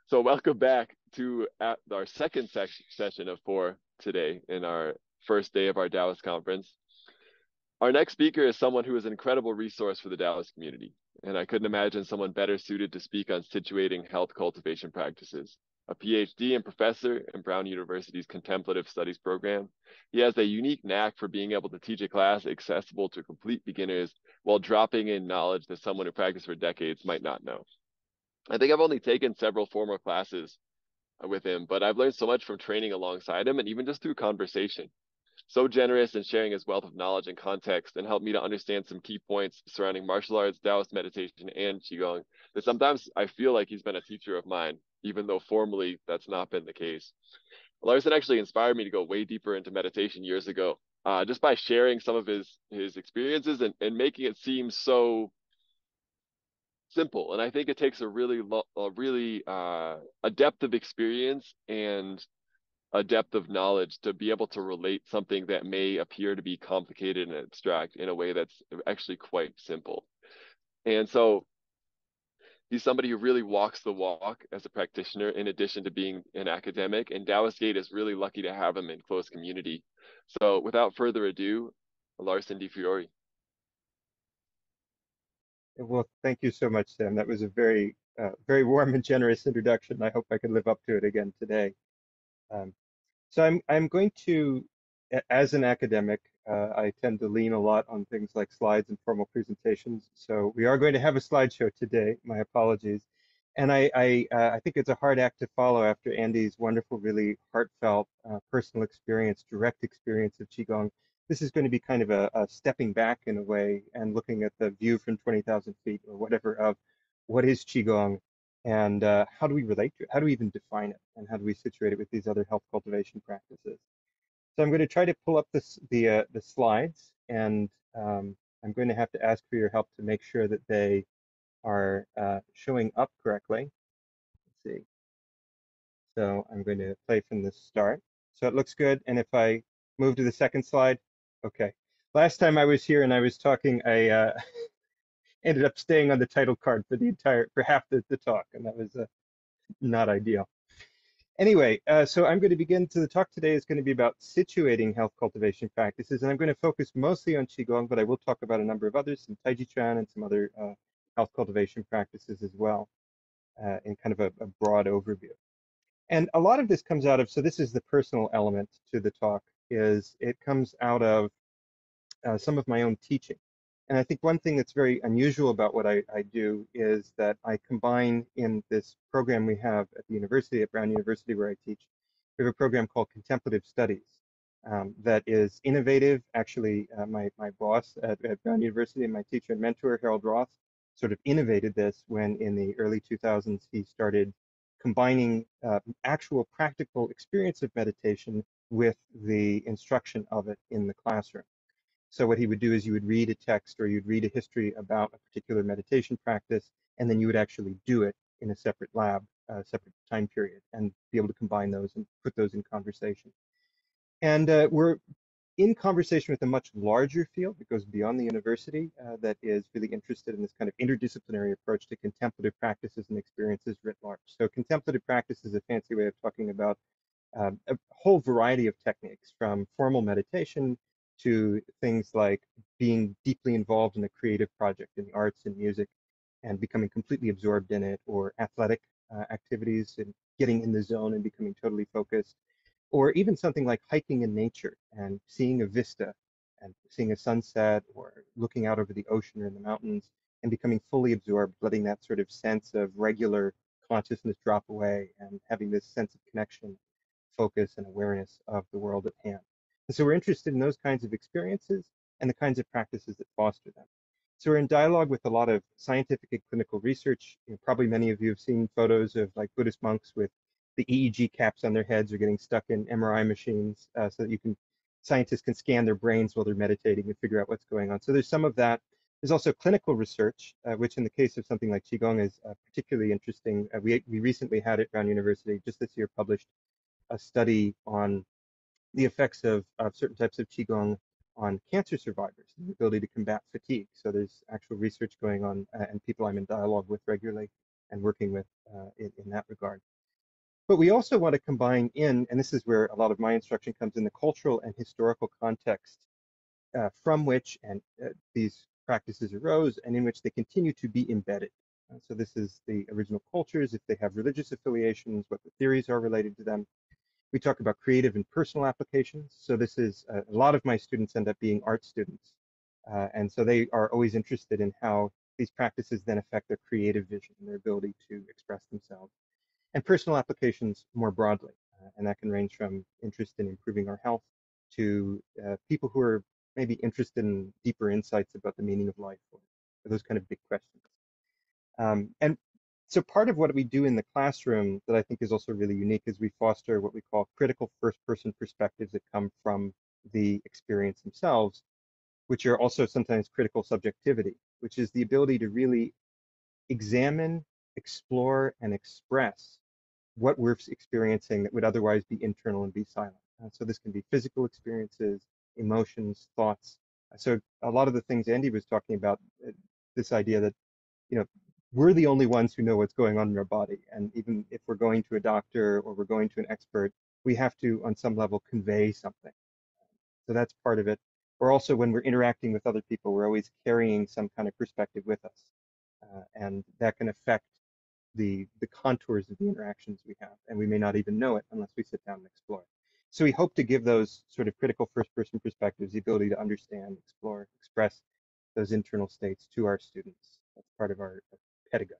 So welcome back to our second session of four today in our first day of our Dallas conference. Our next speaker is someone who is an incredible resource for the Dallas community, and I couldn't imagine someone better suited to speak on situating health cultivation practices. A PhD and professor in Brown University's Contemplative Studies program, he has a unique knack for being able to teach a class accessible to complete beginners while dropping in knowledge that someone who practiced for decades might not know. I think I've only taken several formal classes with him, but I've learned so much from training alongside him and even just through conversation. So generous in sharing his wealth of knowledge and context and helped me to understand some key points surrounding martial arts, Taoist meditation, and Qigong that sometimes I feel like he's been a teacher of mine, even though formally that's not been the case. Larson actually inspired me to go way deeper into meditation years ago, just by sharing some of his experiences and making it seem so simple. And I think it takes a depth of experience and a depth of knowledge to be able to relate something that may appear to be complicated and abstract in a way that's actually quite simple. And so he's somebody who really walks the walk as a practitioner in addition to being an academic. And Dallas Gate is really lucky to have him in close community. So without further ado, Larson Di Fiore. Well, thank you so much, Sam. That was a very warm and generous introduction. I hope I can live up to it again today. Um, so I'm going to, as an academic, I tend to lean a lot on things like slides and formal presentations. So we are going to have a slideshow today. My apologies. And I think it's a hard act to follow after Andy's wonderful, really heartfelt, personal experience, direct experience of Qigong. This is going to be kind of a stepping back in a way and looking at the view from 20,000 feet or whatever of what is Qigong and how do we relate to it? How do we even define it? And how do we situate it with these other health cultivation practices? So I'm going to try to pull up the slides, and I'm going to have to ask for your help to make sure that they are showing up correctly. Let's see. So I'm going to play from the start. So it looks good. And if I move to the second slide, okay. Last time I was here and I was talking, I ended up staying on the title card for half the talk, and that was not ideal. Anyway, so I'm going to begin to the talk today is going to be about situating health cultivation practices, and I'm going to focus mostly on Qigong, but I will talk about a number of others, some Taiji Chuan and some other health cultivation practices as well, in kind of a broad overview. And a lot of this comes out of, so this is the personal element to the talk, is it comes out of some of my own teaching. And I think one thing that's very unusual about what I do is that I combine in this program we have at the university, at Brown University, where I teach, we have a program called Contemplative Studies that is innovative. Actually, my boss at Brown University and my teacher and mentor, Harold Roth, sort of innovated this when in the early 2000s he started combining actual practical experience of meditation with the instruction of it in the classroom. So what he would do is you would read a text or you'd read a history about a particular meditation practice, and then you would actually do it in a separate lab, a separate time period, and be able to combine those and put those in conversation. And we're in conversation with a much larger field that goes beyond the university that is really interested in this kind of interdisciplinary approach to contemplative practices and experiences writ large. So contemplative practice is a fancy way of talking about a whole variety of techniques, from formal meditation to things like being deeply involved in a creative project in the arts and music and becoming completely absorbed in it, or athletic activities and getting in the zone and becoming totally focused, or even something like hiking in nature and seeing a vista and seeing a sunset or looking out over the ocean or in the mountains and becoming fully absorbed, letting that sort of sense of regular consciousness drop away and having this sense of connection, focus, and awareness of the world at hand. And so we're interested in those kinds of experiences and the kinds of practices that foster them. So we're in dialogue with a lot of scientific and clinical research. Probably many of you have seen photos of like Buddhist monks with the EEG caps on their heads or getting stuck in MRI machines so that scientists can scan their brains while they're meditating and figure out what's going on. So there's some of that. There's also clinical research, which in the case of something like Qigong is particularly interesting. We recently had at Brown University, just this year, published a study on the effects of certain types of Qigong on cancer survivors, the ability to combat fatigue. So there's actual research going on and people I'm in dialogue with regularly and working with in that regard. But we also want to combine in, and this is where a lot of my instruction comes in, the cultural and historical context from which these practices arose and in which they continue to be embedded. So this is the original cultures, if they have religious affiliations, what the theories are related to them. We talk about creative and personal applications. So this is a lot of my students end up being art students. And so they are always interested in how these practices then affect their creative vision and their ability to express themselves. And personal applications more broadly. And that can range from interest in improving our health to people who are maybe interested in deeper insights about the meaning of life or those kind of big questions. And so part of what we do in the classroom that I think is also really unique is we foster what we call critical first-person perspectives that come from the experience themselves, which are also sometimes critical subjectivity, which is the ability to really examine, explore, and express what we're experiencing that would otherwise be internal and be silent. So this can be physical experiences, emotions, thoughts. So a lot of the things Andy was talking about, this idea that, you know, we're the only ones who know what's going on in our body. And even if we're going to a doctor or we're going to an expert, we have to, on some level, convey something. So that's part of it. Or also when we're interacting with other people, we're always carrying some kind of perspective with us. And that can affect the contours of the interactions we have, and we may not even know it unless we sit down and explore. So we hope to give those sort of critical first-person perspectives, the ability to understand, explore, express those internal states to our students. That's part of our pedagogy.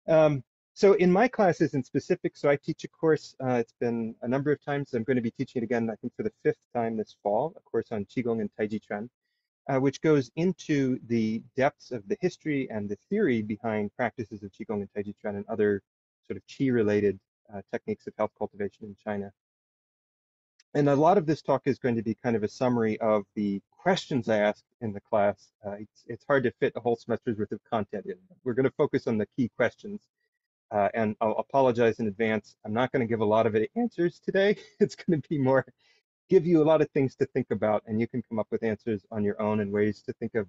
Um, so in my classes in specific, so I teach a course, it's been a number of times. I'm going to be teaching it again, I think for the 5th time this fall, a course on Qigong and Taiji Chuan, which goes into the depths of the history and the theory behind practices of Qigong and Taiji Chuan and other sort of Qi-related techniques of health cultivation in China. And a lot of this talk is going to be kind of a summary of the questions I asked in the class. It's hard to fit a whole semester's worth of content in. We're going to focus on the key questions. And I'll apologize in advance. I'm not going to give a lot of answers today. It's going to be more give you a lot of things to think about, and you can come up with answers on your own and ways to think of.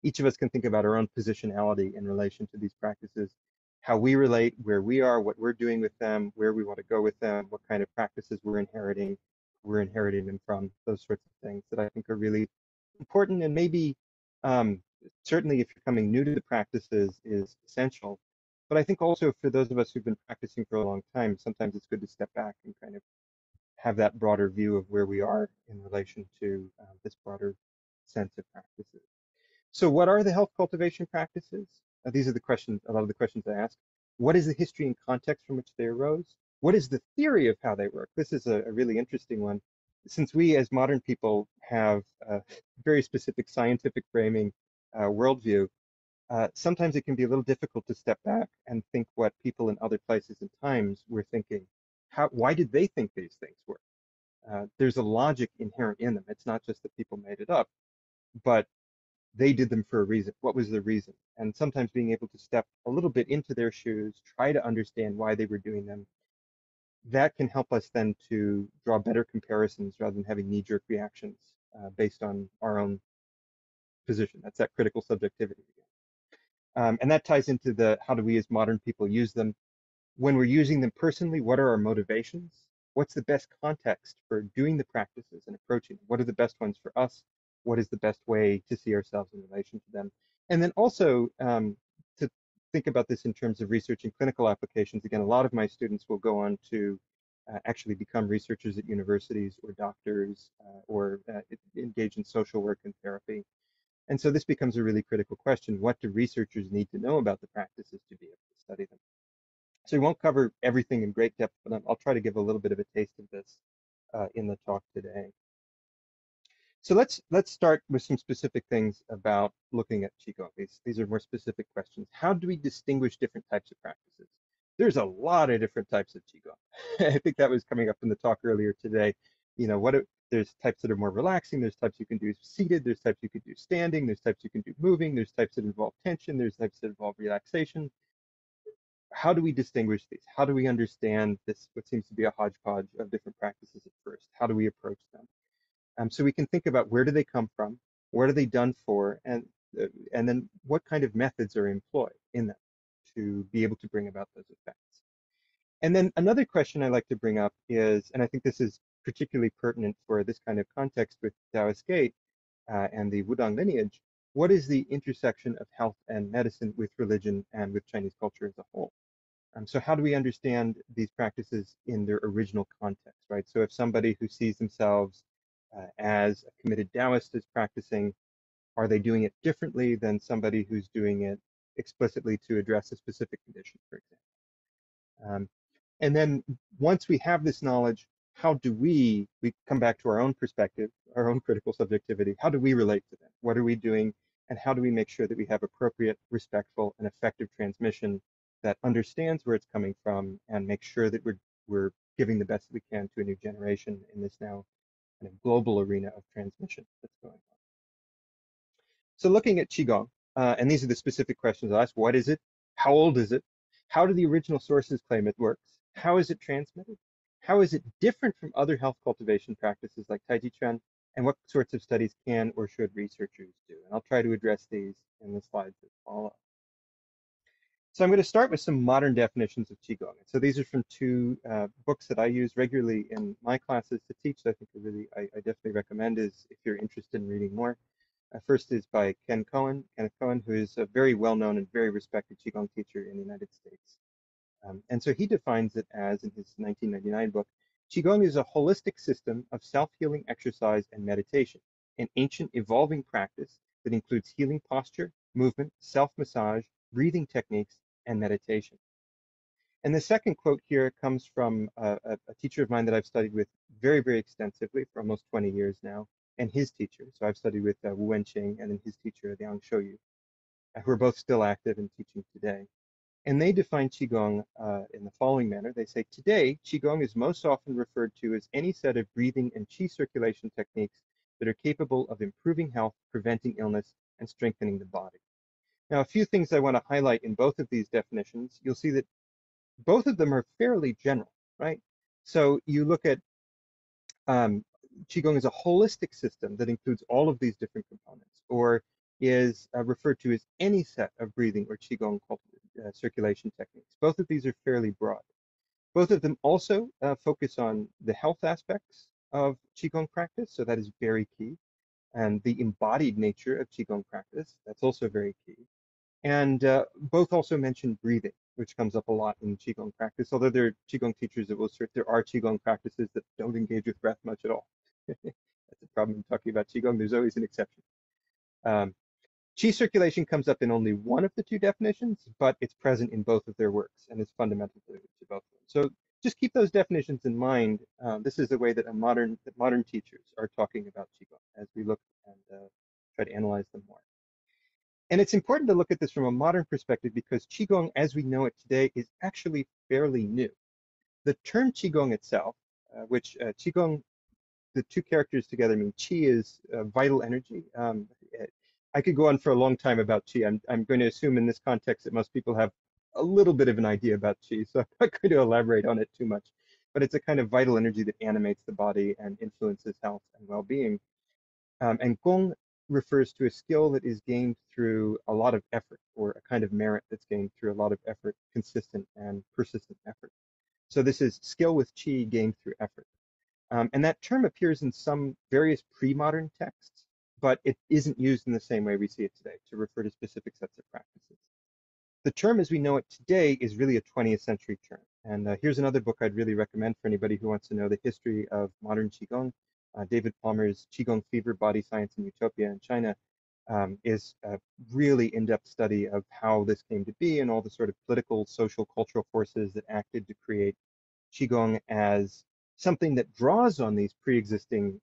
Each of us can think about our own positionality in relation to these practices, how we relate, where we are, what we're doing with them, where we want to go with them, what kind of practices we're inheriting them from, those sorts of things that I think are really important and maybe um, certainly if you're coming new to the practices is essential. But I think also for those of us who've been practicing for a long time, sometimes it's good to step back and kind of have that broader view of where we are in relation to this broader sense of practices. So what are the health cultivation practices? These are the questions, a lot of the questions I ask. What is the history and context from which they arose? What is the theory of how they work? This is a really interesting one. Since we as modern people have a very specific scientific framing worldview, sometimes it can be a little difficult to step back and think what people in other places and times were thinking. Why did they think these things work? There's a logic inherent in them. It's not just that people made it up, but they did them for a reason. What was the reason? And sometimes being able to step a little bit into their shoes, try to understand why they were doing them, that can help us then to draw better comparisons rather than having knee-jerk reactions based on our own position. That's that critical subjectivity again. And that ties into the how do we as modern people use them? When we're using them personally, what are our motivations? What's the best context for doing the practices and approaching them? What are the best ones for us? What is the best way to see ourselves in relation to them? And then also to think about this in terms of research and clinical applications. Again, a lot of my students will go on to actually become researchers at universities or doctors or engage in social work and therapy. And so this becomes a really critical question. What do researchers need to know about the practices to be able to study them? So we won't cover everything in great depth, but I'll try to give a little bit of a taste of this in the talk today. So let's start with some specific things about looking at Qigong. These are more specific questions. How do we distinguish different types of practices? There's a lot of different types of Qigong. I think that was coming up in the talk earlier today. You know, there's types that are more relaxing. There's types you can do seated. There's types you can do standing. There's types you can do moving. There's types that involve tension. There's types that involve relaxation. How do we distinguish these? How do we understand this, what seems to be a hodgepodge of different practices at first? How do we approach them? So we can think about where do they come from, what are they done for, and then what kind of methods are employed in them to be able to bring about those effects. And then another question I like to bring up is, and I think this is particularly pertinent for this kind of context with Taoist Gate and the Wudang lineage, what is the intersection of health and medicine with religion and with Chinese culture as a whole? So how do we understand these practices in their original context, right? So if somebody who sees themselves as a committed Taoist is practicing, are they doing it differently than somebody who's doing it explicitly to address a specific condition, for example? Um, and then once we have this knowledge, how do we come back to our own perspective, our own critical subjectivity, how do we relate to them? What are we doing? And how do we make sure that we have appropriate, respectful, and effective transmission that understands where it's coming from and make sure that we're giving the best that we can to a new generation in this now kind of global arena of transmission that's going on. So looking at Qigong, and these are the specific questions I asked. What is it? How old is it? How do the original sources claim it works? How is it transmitted? How is it different from other health cultivation practices like Tai Chi Chuan? And what sorts of studies can or should researchers do? And I'll try to address these in the slides that follow. So I'm going to start with some modern definitions of Qigong. So these are from two books that I use regularly in my classes to teach. I think I definitely recommend is if you're interested in reading more. First is by Kenneth Cohen, who is a very well-known and very respected Qigong teacher in the United States. And so he defines it as, in his 1999 book, Qigong is a holistic system of self-healing exercise and meditation, an ancient evolving practice that includes healing posture, movement, self-massage, breathing techniques, and meditation. And the second quote here comes from a teacher of mine that I've studied with very, very extensively for almost 20 years now, and his teacher. So I've studied with Wu Wenqing and then his teacher, Liang Shouyu, who are both still active and teaching today. And they define Qigong in the following manner. They say, today, Qigong is most often referred to as any set of breathing and qi circulation techniques that are capable of improving health, preventing illness, and strengthening the body. Now, a few things I want to highlight in both of these definitions. You'll see that both of them are fairly general, right? So you look at Qigong as a holistic system that includes all of these different components, or is referred to as any set of breathing or Qigong circulation techniques. Both of these are fairly broad. Both of them also focus on the health aspects of Qigong practice, so that is very key. And the embodied nature of Qigong practice, that's also very key. And both also mention breathing, which comes up a lot in Qigong practice, although there are Qigong teachers that will assert there are Qigong practices that don't engage with breath much at all. That's a problem in talking about Qigong. There's always an exception. Um, Qi circulation comes up in only one of the two definitions, but it's present in both of their works and is fundamental to both of them. So just keep those definitions in mind. This is the way that modern teachers are talking about Qigong as we look and try to analyze them more. And it's important to look at this from a modern perspective because Qigong, as we know it today, is actually fairly new. The term Qigong itself, which Qigong, the two characters together mean Qi is vital energy. I could go on for a long time about Qi. I'm going to assume in this context that most people have a little bit of an idea about Qi, so I'm not going to elaborate on it too much. But it's a kind of vital energy that animates the body and influences health and well-being. And Gong refers to a skill that is gained through a lot of effort, or a kind of merit that's gained through a lot of effort, consistent and persistent effort. So this is skill with Qi gained through effort. And that term appears in some various pre-modern texts, but it isn't used in the same way we see it today to refer to specific sets of practices. The term as we know it today is really a 20th century term. And here's another book I'd really recommend for anybody who wants to know the history of modern Qigong. David Palmer's Qigong Fever, Body, Science, and Utopia in China is a really in-depth study of how this came to be and all the sort of political, social, cultural forces that acted to create Qigong as something that draws on these pre-existing,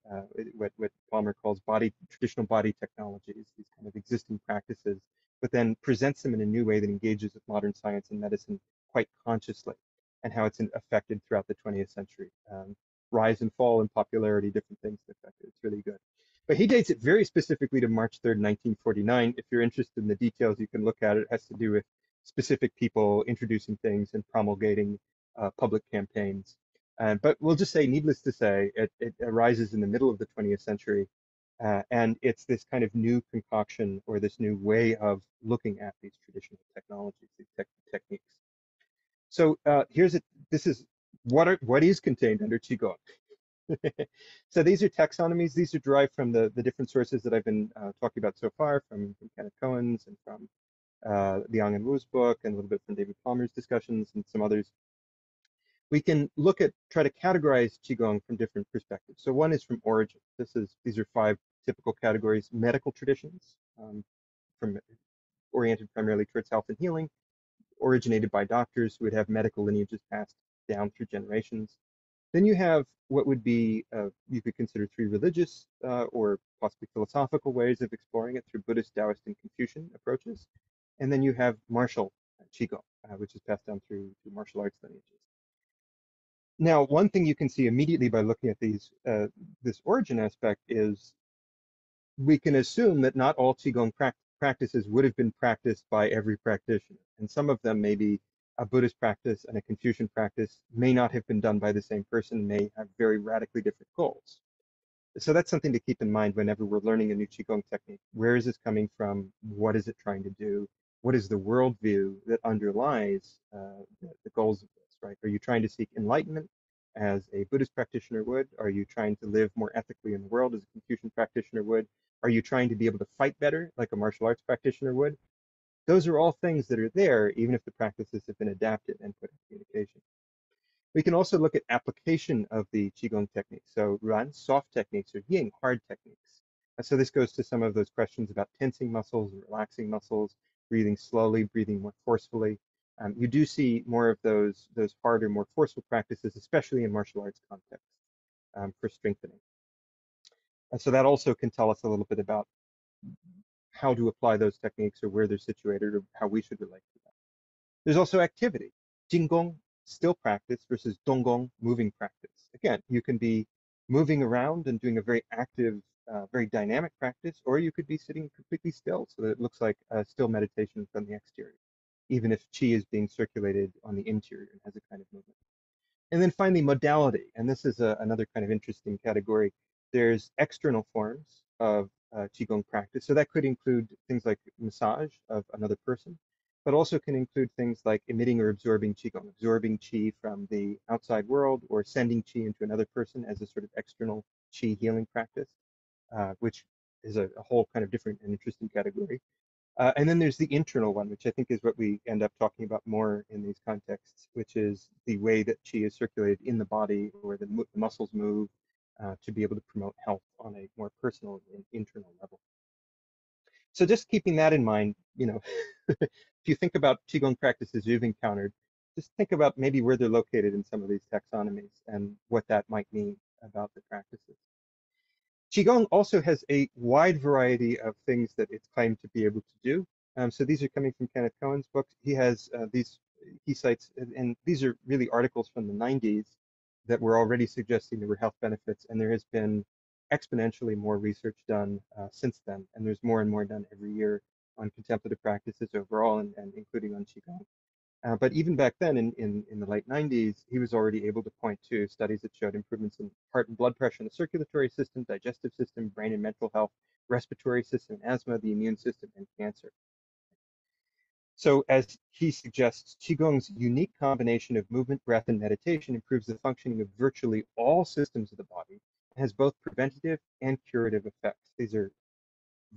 what Palmer calls traditional body technologies, these kind of existing practices, but then presents them in a new way that engages with modern science and medicine quite consciously, and how it's affected throughout the 20th century. Rise and fall in popularity, different things that affect it. It's really good. But he dates it very specifically to March 3rd, 1949. If you're interested in the details, you can look at it. It has to do with specific people introducing things and promulgating public campaigns. But we'll just say, needless to say, it arises in the middle of the 20th century. And it's this kind of new concoction or this new way of looking at these traditional technologies, these techniques. So here's this is what is contained under Qigong. So these are taxonomies. These are derived from the different sources that I've been talking about so far, from Kenneth Cohen's and from Liang and Wu's book, and a little bit from David Palmer's discussions and some others. We can try to categorize Qigong from different perspectives. So one is from origin. These are 5 typical categories: medical traditions, from oriented primarily towards health and healing, originated by doctors who would have medical lineages passed down through generations. Then you have what would be, you could consider 3 religious or possibly philosophical ways of exploring it through Buddhist, Taoist, and Confucian approaches. And then you have martial Qigong, which is passed down through martial arts lineages. Now, one thing you can see immediately by looking at this origin aspect is we can assume that not all Qigong practices would have been practiced by every practitioner. And some of them, maybe a Buddhist practice and a Confucian practice, may not have been done by the same person, may have very radically different goals. So that's something to keep in mind whenever we're learning a new Qigong technique. Where is this coming from? What is it trying to do? What is the worldview that underlies the goals of this, right? Are you trying to seek enlightenment as a Buddhist practitioner would? Are you trying to live more ethically in the world as a Confucian practitioner would? Are you trying to be able to fight better like a martial arts practitioner would? Those are all things that are there, even if the practices have been adapted and put in communication. We can also look at application of the Qigong techniques. So Ruan, soft techniques, or Ying, hard techniques. And so this goes to some of those questions about tensing muscles and relaxing muscles, breathing slowly, breathing more forcefully. You do see more of those harder, more forceful practices, especially in martial arts contexts, for strengthening. And so that also can tell us a little bit about how to apply those techniques or where they're situated or how we should relate to them. There's also activity. Jingong, still practice, versus Donggong, moving practice. Again, you can be moving around and doing a very active, very dynamic practice, or you could be sitting completely still so that it looks like a still meditation from the exterior, even if qi is being circulated on the interior and has a kind of movement. And then finally, modality. And this is another kind of interesting category. There's external forms of Qigong practice. So that could include things like massage of another person, but also can include things like emitting or absorbing Qigong, absorbing Qi from the outside world or sending Qi into another person as a sort of external Qi healing practice, which is a whole kind of different and interesting category. And then there's the internal one, which I think is what we end up talking about more in these contexts, which is the way that qi is circulated in the body or the muscles move to be able to promote health on a more personal and internal level. So just keeping that in mind, if you think about qigong practices you've encountered, just think about maybe where they're located in some of these taxonomies and what that might mean about the practices. Qigong also has a wide variety of things that it's claimed to be able to do. So these are coming from Kenneth Cohen's books. He has he cites, and these are really articles from the 90s that were already suggesting there were health benefits, and there has been exponentially more research done since then, and there's more and more done every year on contemplative practices overall, and including on Qigong. But even back then, in the late 90s, he was already able to point to studies that showed improvements in heart and blood pressure, in the circulatory system, digestive system, brain and mental health, respiratory system, asthma, the immune system, and cancer. So as he suggests, Qigong's unique combination of movement, breath, and meditation improves the functioning of virtually all systems of the body and has both preventative and curative effects. These are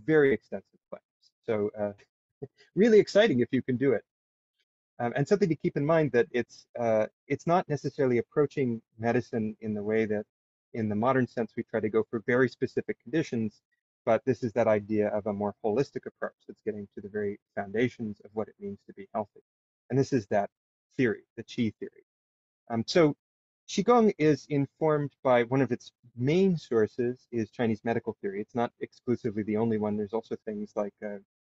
very extensive claims. So really exciting if you can do it. And something to keep in mind that it's not necessarily approaching medicine in the way that in the modern sense we try to go for very specific conditions, but this is that idea of a more holistic approach that's getting to the very foundations of what it means to be healthy. And this is that theory, the Qi theory. So Qigong is informed by one of its main sources is Chinese medical theory. It's not exclusively the only one. There's also things like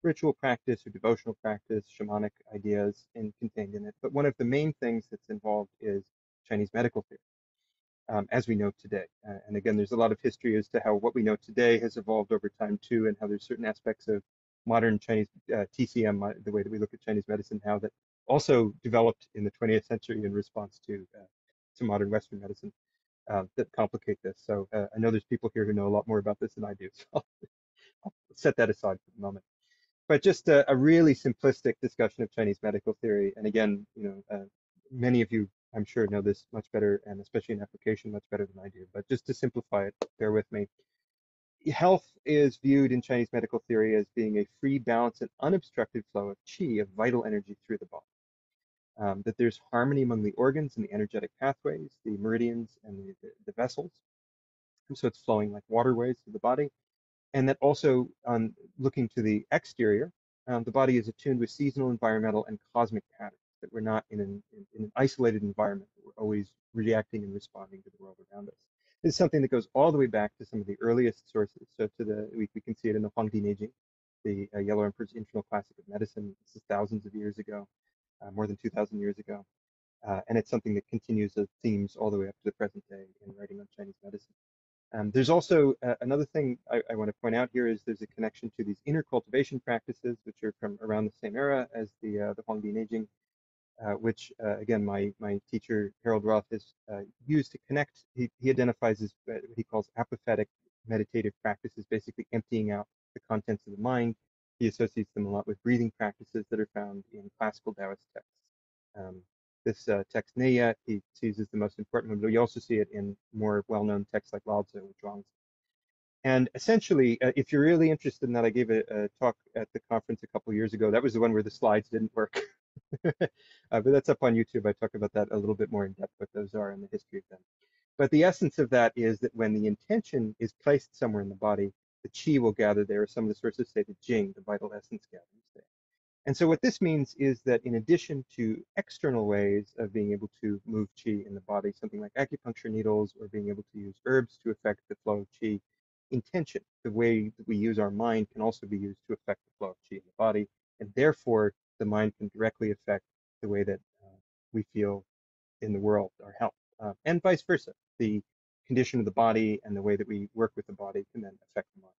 ritual practice or devotional practice, shamanic ideas contained in it. But one of the main things that's involved is Chinese medical theory, as we know today. And again, there's a lot of history as to how what we know today has evolved over time too, and how there's certain aspects of modern Chinese TCM, the way that we look at Chinese medicine now, that also developed in the 20th century in response to modern Western medicine that complicate this. So I know there's people here who know a lot more about this than I do, so I'll set that aside for the moment. But just a really simplistic discussion of Chinese medical theory. And again, many of you I'm sure know this much better, and especially in application much better than I do. But just to simplify it, bear with me. Health is viewed in Chinese medical theory as being a free, balanced, and unobstructed flow of qi, of vital energy through the body. That there's harmony among the organs and the energetic pathways, the meridians and the vessels. And so it's flowing like waterways through the body. And that also, on looking to the exterior, the body is attuned with seasonal, environmental, and cosmic patterns, that we're not in an isolated environment, that we're always reacting and responding to the world around us. This is something that goes all the way back to some of the earliest sources. So we can see it in the Huangdi Neijing, the Yellow Emperor's internal classic of medicine. This is thousands of years ago, more than 2,000 years ago. And it's something that continues as themes all the way up to the present day in writing on Chinese medicine. There's also another thing I want to point out here is there's a connection to these inner cultivation practices, which are from around the same era as the Huangdi Neijing, which again my teacher Harold Roth has used to connect. He identifies as what he calls apophatic meditative practices, basically emptying out the contents of the mind. He associates them a lot with breathing practices that are found in classical Taoist texts. Um, this text Neya he sees as the most important one, but you also see it in more well-known texts like Lao Tzu or Zhuangzi. And essentially, if you're really interested in that, I gave a talk at the conference a couple years ago. That was the one where the slides didn't work. But that's up on YouTube. I talk about that a little bit more in depth, what those are and the history of them. But the essence of that is that when the intention is placed somewhere in the body, the qi will gather there. Some of the sources say the jing, the vital essence, gathers there. And so what this means is that in addition to external ways of being able to move qi in the body, something like acupuncture needles or being able to use herbs to affect the flow of qi, intention, the way that we use our mind, can also be used to affect the flow of qi in the body. And therefore, the mind can directly affect the way that we feel in the world, our health, and vice versa. The condition of the body and the way that we work with the body can then affect the mind.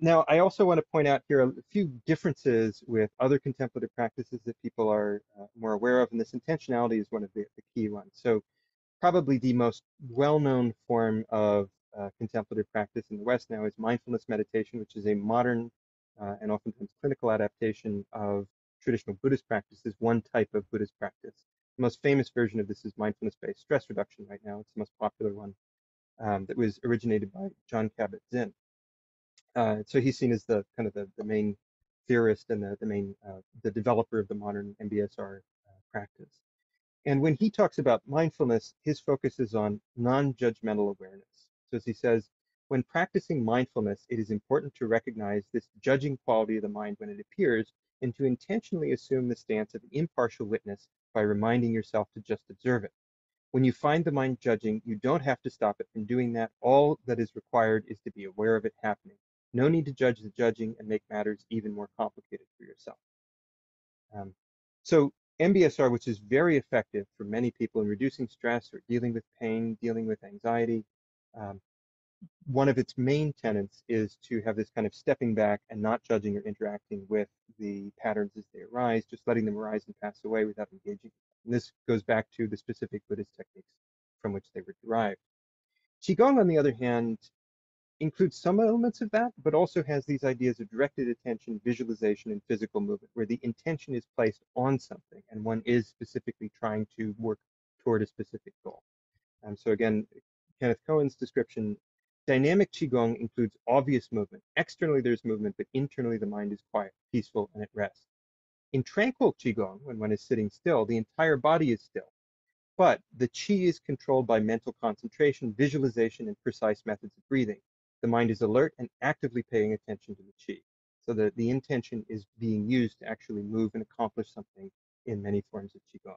Now, I also want to point out here a few differences with other contemplative practices that people are more aware of, and this intentionality is one of the key ones. So probably the most well-known form of contemplative practice in the West now is mindfulness meditation, which is a modern and oftentimes clinical adaptation of traditional Buddhist practices, one type of Buddhist practice. The most famous version of this is mindfulness-based stress reduction right now. It's the most popular one that was originated by Jon Kabat-Zinn. So he's seen as the kind of the main theorist and the main the developer of the modern MBSR practice. And when he talks about mindfulness, his focus is on non-judgmental awareness. So as he says, when practicing mindfulness, it is important to recognize this judging quality of the mind when it appears, and to intentionally assume the stance of impartial witness by reminding yourself to just observe it. When you find the mind judging, you don't have to stop it from doing that. All that is required is to be aware of it happening. No need to judge the judging and make matters even more complicated for yourself. So MBSR, which is very effective for many people in reducing stress or dealing with pain, dealing with anxiety, one of its main tenets is to have this kind of stepping back and not judging or interacting with the patterns as they arise, just letting them arise and pass away without engaging. And this goes back to the specific Buddhist techniques from which they were derived. Qigong, on the other hand, includes some elements of that, but also has these ideas of directed attention, visualization, and physical movement, where the intention is placed on something and one is specifically trying to work toward a specific goal. So again, Kenneth Cohen's description, dynamic Qigong includes obvious movement. Externally there's movement, but internally the mind is quiet, peaceful, and at rest. In tranquil Qigong, when one is sitting still, the entire body is still, but the Qi is controlled by mental concentration, visualization, and precise methods of breathing. The mind is alert and actively paying attention to the Qi. So the intention is being used to actually move and accomplish something in many forms of Qigong.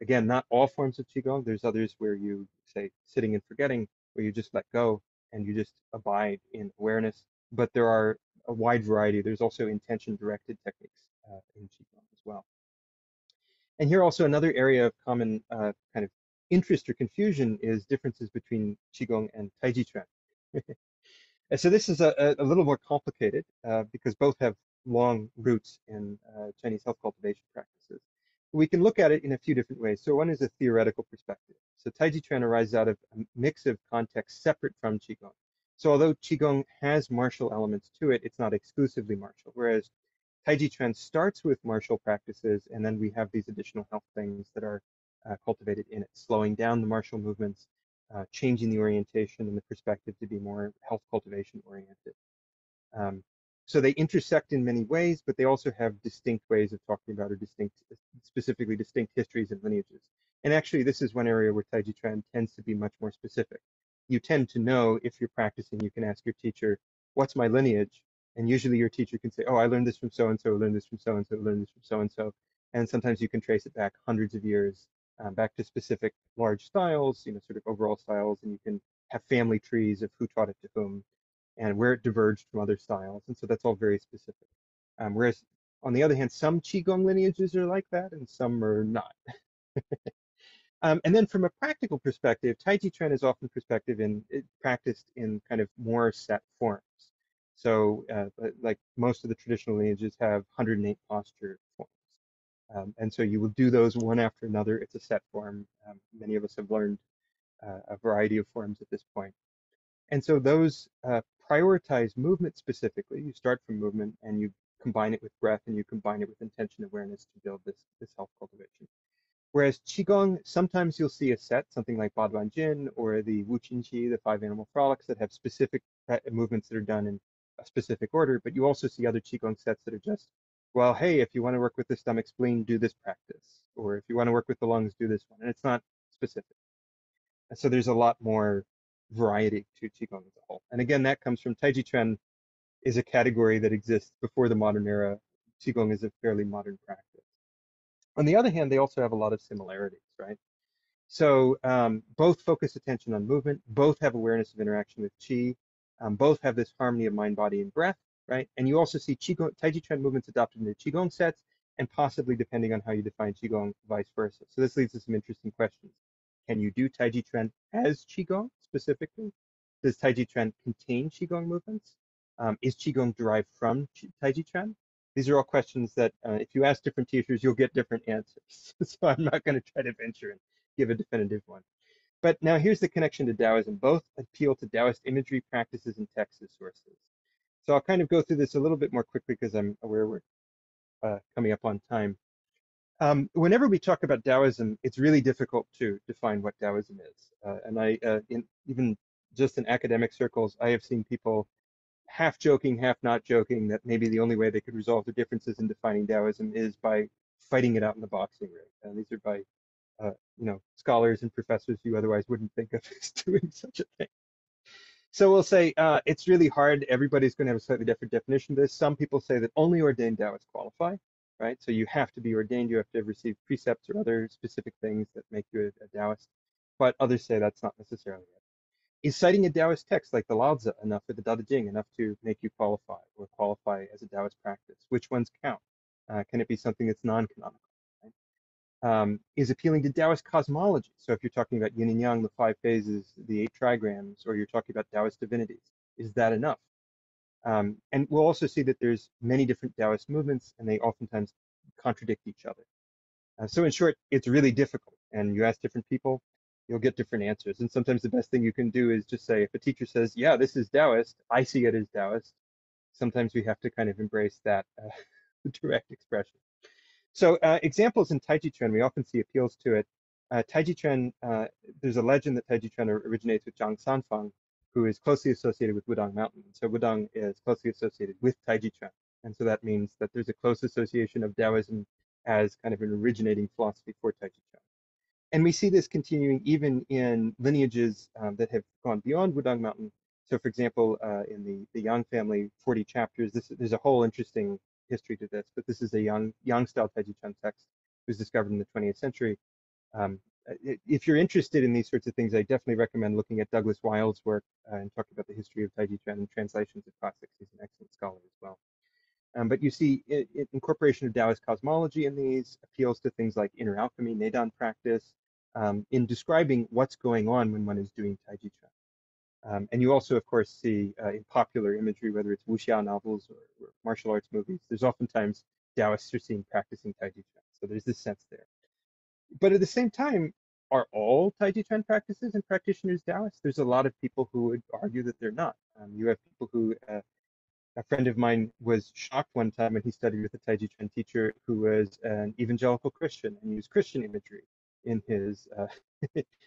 Again, not all forms of Qigong. There's others where you say sitting and forgetting, where you just let go and you just abide in awareness. But there are a wide variety. There's also intention-directed techniques in Qigong as well. And here also another area of common kind of interest or confusion is differences between Qigong and Taiji Chuan. And so this is a little more complicated because both have long roots in Chinese health cultivation practices. We can look at it in a few different ways. So one is a theoretical perspective. So Taiji Chuan arises out of a mix of contexts separate from Qigong. So although Qigong has martial elements to it, it's not exclusively martial, whereas Taiji Chuan starts with martial practices, and then we have these additional health things that are cultivated in it, slowing down the martial movements, changing the orientation and the perspective to be more health cultivation oriented. Um, so they intersect in many ways, but they also have distinct ways of talking about or specifically distinct histories and lineages. And actually, this is one area where Taiji Chuan tends to be much more specific. You tend to know if you're practicing, you can ask your teacher, what's my lineage? And usually your teacher can say, oh, I learned this from so-and-so, learned this from so-and-so, learned this from so-and-so. And sometimes you can trace it back hundreds of years, back to specific large styles, sort of overall styles, and you can have family trees of who taught it to whom and where it diverged from other styles. And so that's all very specific. Whereas on the other hand, some Qigong lineages are like that and some are not. And then from a practical perspective, Taiji Chuan is often practiced in kind of more set forms. So like most of the traditional lineages have 108 posture forms. And so you will do those one after another. It's a set form. Many of us have learned a variety of forms at this point. And so those prioritize movement specifically. You start from movement and you combine it with breath and you combine it with intention awareness to build this health cultivation. Whereas Qigong, sometimes you'll see a set, something like Baduan Jin or the Wu Qin Qi, the five animal frolics that have specific movements that are done in a specific order, but you also see other Qigong sets that are just, well, hey, if you want to work with the stomach spleen, do this practice. Or if you want to work with the lungs, do this one. And it's not specific. And so there's a lot more variety to Qigong as a whole. And again, that comes from Taiji Chuan is a category that exists before the modern era. Qigong is a fairly modern practice. On the other hand, they also have a lot of similarities, right? So both focus attention on movement, both have awareness of interaction with qi, both have this harmony of mind, body, and breath, right? And you also see Taiji Chuan movements adopted into Qigong sets, and possibly, depending on how you define Qigong, vice versa. So this leads to some interesting questions. Can you do Taiji Chuan as Qigong specifically? Does Taiji Chuan contain Qigong movements? Is Qigong derived from Taiji Chuan? These are all questions that if you ask different teachers, you'll get different answers. So I'm not going to try to venture and give a definitive one. But now here's the connection to Taoism. Both appeal to Taoist imagery, practices, and text as sources. So I'll kind of go through this a little bit more quickly because I'm aware we're coming up on time. Whenever we talk about Taoism, it's really difficult to define what Taoism is. Even just in academic circles, I have seen people half joking, half not joking that maybe the only way they could resolve the differences in defining Taoism is by fighting it out in the boxing ring. And these are by scholars and professors you otherwise wouldn't think of as doing such a thing. So we'll say it's really hard. Everybody's going to have a slightly different definition of this. Some people say that only ordained Taoists qualify, right? So you have to be ordained, you have to have received precepts or other specific things that make you a Taoist. But others say that's not necessarily it. Is citing a Taoist text like the Lao Tzu enough or the Tao Te Ching enough to make you qualify or qualify as a Taoist practice? Which ones count? Can it be something that's non-canonical? Right? Is appealing to Taoist cosmology. So if you're talking about yin and yang, the five phases, the eight trigrams, or you're talking about Taoist divinities, is that enough? And we'll also see that there's many different Taoist movements, and they oftentimes contradict each other. So in short, it's really difficult. And you ask different people, you'll get different answers. And sometimes the best thing you can do is just say, if a teacher says, yeah, this is Taoist, I see it as Taoist, sometimes we have to kind of embrace that direct expression. So examples in Taiji Chuan, we often see appeals to it. Taiji Chuan, there's a legend that Taiji Chuan originates with Zhang Sanfang, who is closely associated with Wudang Mountain. So Wudang is closely associated with Taiji Chuan. And so that means that there's a close association of Taoism as kind of an originating philosophy for Taiji Chuan. And we see this continuing even in lineages that have gone beyond Wudang Mountain. So for example, in the Yang family, 40 chapters, there's a whole interesting history to this, but this is a Yang style Taiji Chuan text. It was discovered in the 20th century. Um, if you're interested in these sorts of things, I definitely recommend looking at Douglas Wilde's work and talking about the history of Taiji Chuan and translations of classics. He's an excellent scholar as well. But you see incorporation of Taoist cosmology in these appeals to things like inner alchemy, Neidan practice, in describing what's going on when one is doing Taiji Chuan. And you also, of course, see in popular imagery, whether it's wuxia novels or martial arts movies, there's oftentimes Taoists are seen practicing Taiji Chuan. So there's this sense there. But at the same time, are all Taiji Chuan practices and practitioners Taoists? There's a lot of people who would argue that they're not. You have people who A friend of mine was shocked one time when he studied with a Taiji Chuan teacher who was an evangelical Christian and used Christian imagery in his